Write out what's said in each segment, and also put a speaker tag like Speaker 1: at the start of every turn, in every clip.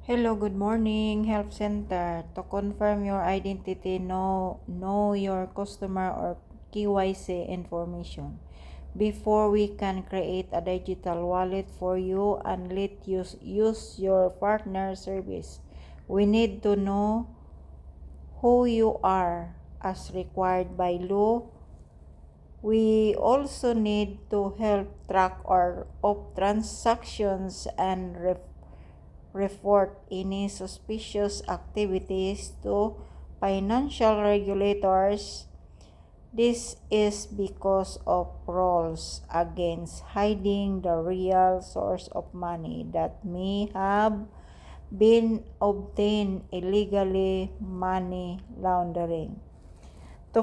Speaker 1: Hello, good morning, Help Center. To confirm your identity, know your customer or KYC information. Before we can create a digital wallet for you and let you use your partner service, we need to know who you are as required by law. We also need to help track of transactions and report any suspicious activities to financial regulators. This is because of rules against hiding the real source of money that may have been obtained illegally, money laundering. To,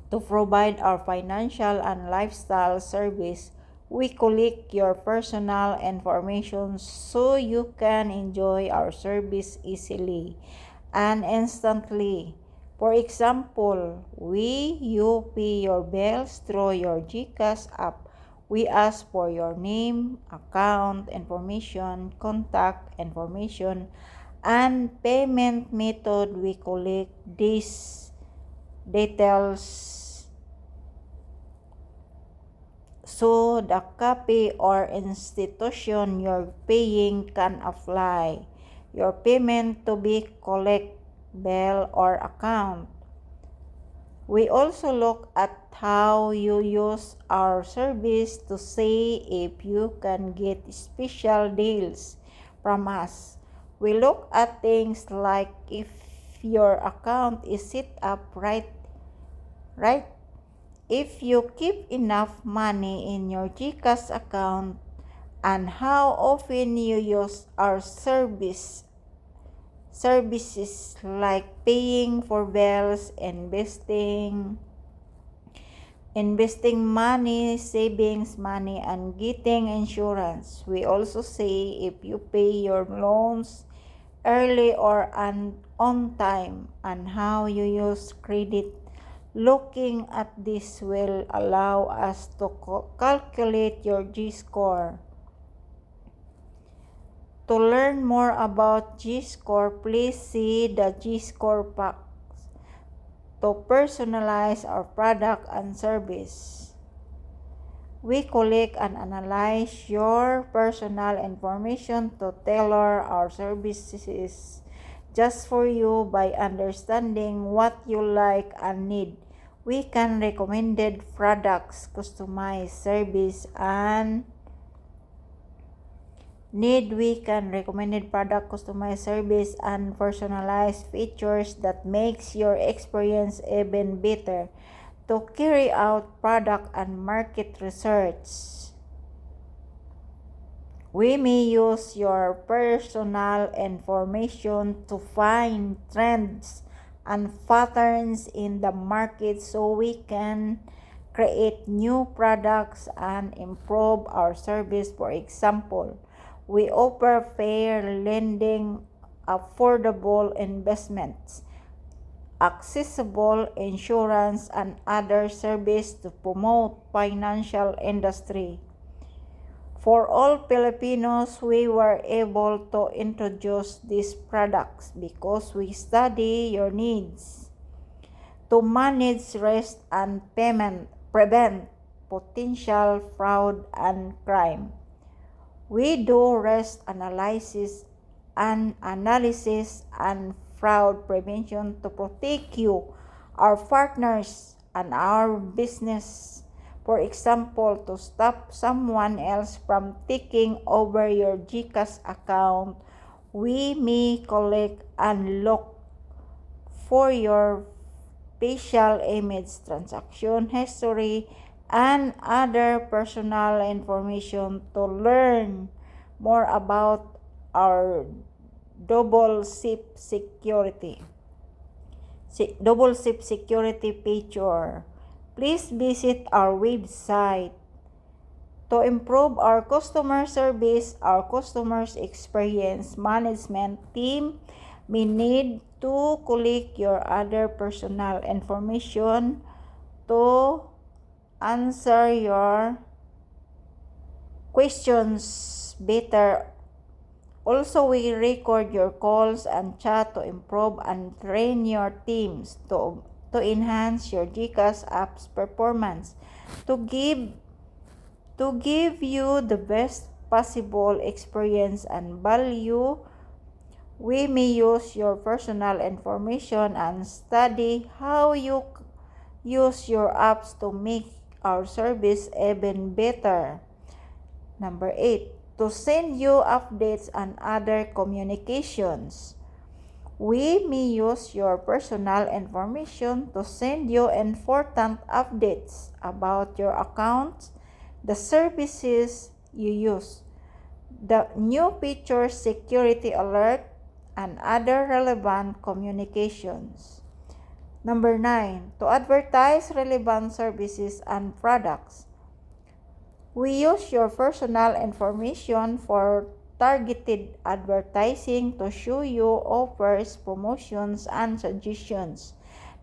Speaker 1: to provide our financial and lifestyle service, we collect your personal information so you can enjoy our service easily and instantly. For example, you pay your bills through your GCash app. We ask for your name, account information, contact information, and payment method. We collect these details so the copy or institution you're paying can apply your payment to be collect bill or account. We also look at how you use our service to see if you can get special deals from us. We look at things like if your account is set up right, if you keep enough money in your GCash account, and how often you use our services like paying for bills, investing money, savings money, and getting insurance. We also say if you pay your loans early or on time, and how you use credit. Looking at this will allow us to calculate your G-score. To learn more about G-score, please see the G-score pack to personalize our product and service. We collect and analyze your personal information to tailor our services just for you. By understanding what you like and need, we can recommended products, customized service and personalized features that makes your experience even better. To carry out product and market research, we may use your personal information to find trends and patterns in the market so we can create new products and improve our service. For example, we offer fair lending, affordable investments, accessible insurance, and other services to promote financial industry. For all Filipinos, we were able to introduce these products because we study your needs to manage risk and prevent potential fraud and crime. We do risk analysis and fraud prevention to protect you, our partners, and our business. For example, to stop someone else from taking over your GCash account, we may collect and look for your facial image, transaction history, and other personal information. To learn more about our double SIP security feature, please visit our website. To improve our customer service, our customers experience management team may need to collect your other personal information to answer your questions better Also, we record your calls and chat to improve and train your teams to enhance your GCash app's performance. To give you the best possible experience and value, we may use your personal information and study how you use your apps to make our service even better. Number 8, to send you updates and other communications. We may use your personal information to send you important updates about your accounts, the services you use, the new features, security alert, and other relevant communications. Number 9, to advertise relevant services and products. We use your personal information for targeted advertising to show you offers, promotions, and suggestions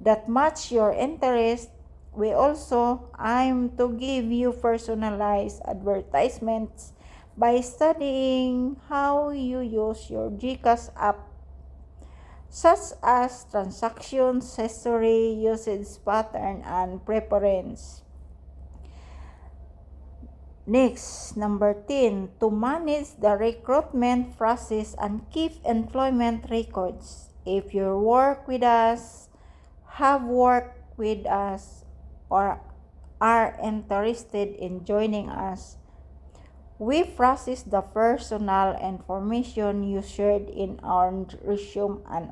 Speaker 1: that match your interest. We also aim to give you personalized advertisements by studying how you use your GCash app, such as transactions, history, usage pattern, and preference. Next, number 10, to manage the recruitment process and keep employment records. If you work with us, have worked with us, or are interested in joining us, we process the personal information you shared in our resume and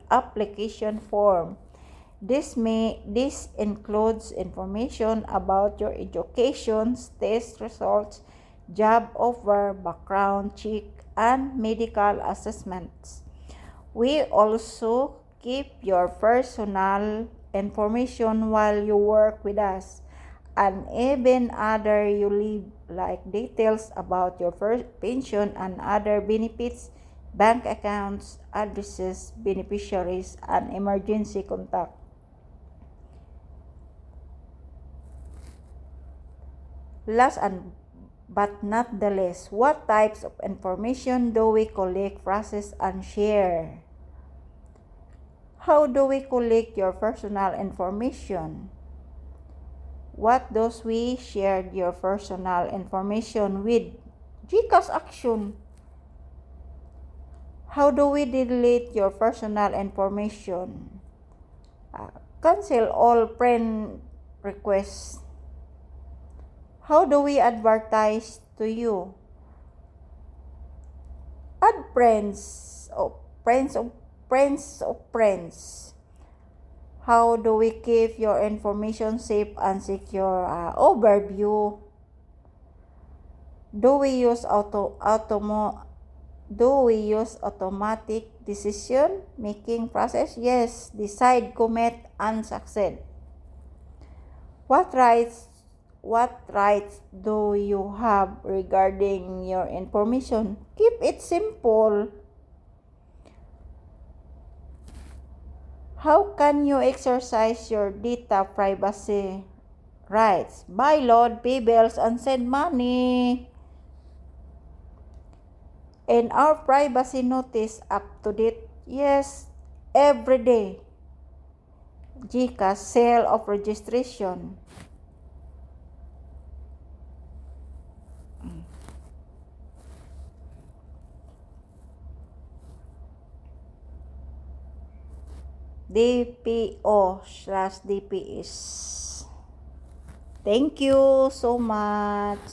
Speaker 1: application form. This includes information about your education, test results, job offer, background check, and medical assessments. We also keep your personal information while you work with us, and even other you leave, like details about your first pension and other benefits, bank accounts, addresses, beneficiaries, and emergency contact. Last but not the least, what types of information do we collect, process, and share? How do we collect your personal information? What does we share your personal information with? GCash action. How do we delete your personal information? Cancel all friend requests. How do we advertise to you? Add friends of friends of friends of friends. How do we keep your information safe and secure? Overview. Do we use automatic decision making process? Yes. Decide, commit, and succeed. What rights do you have regarding your information? Keep it simple. How can you exercise your data privacy rights? Buy, load, pay bills, and send money. And our privacy notice up to date? Yes, every day. GCash sale of registration. DPO/DPS. Thank you so much.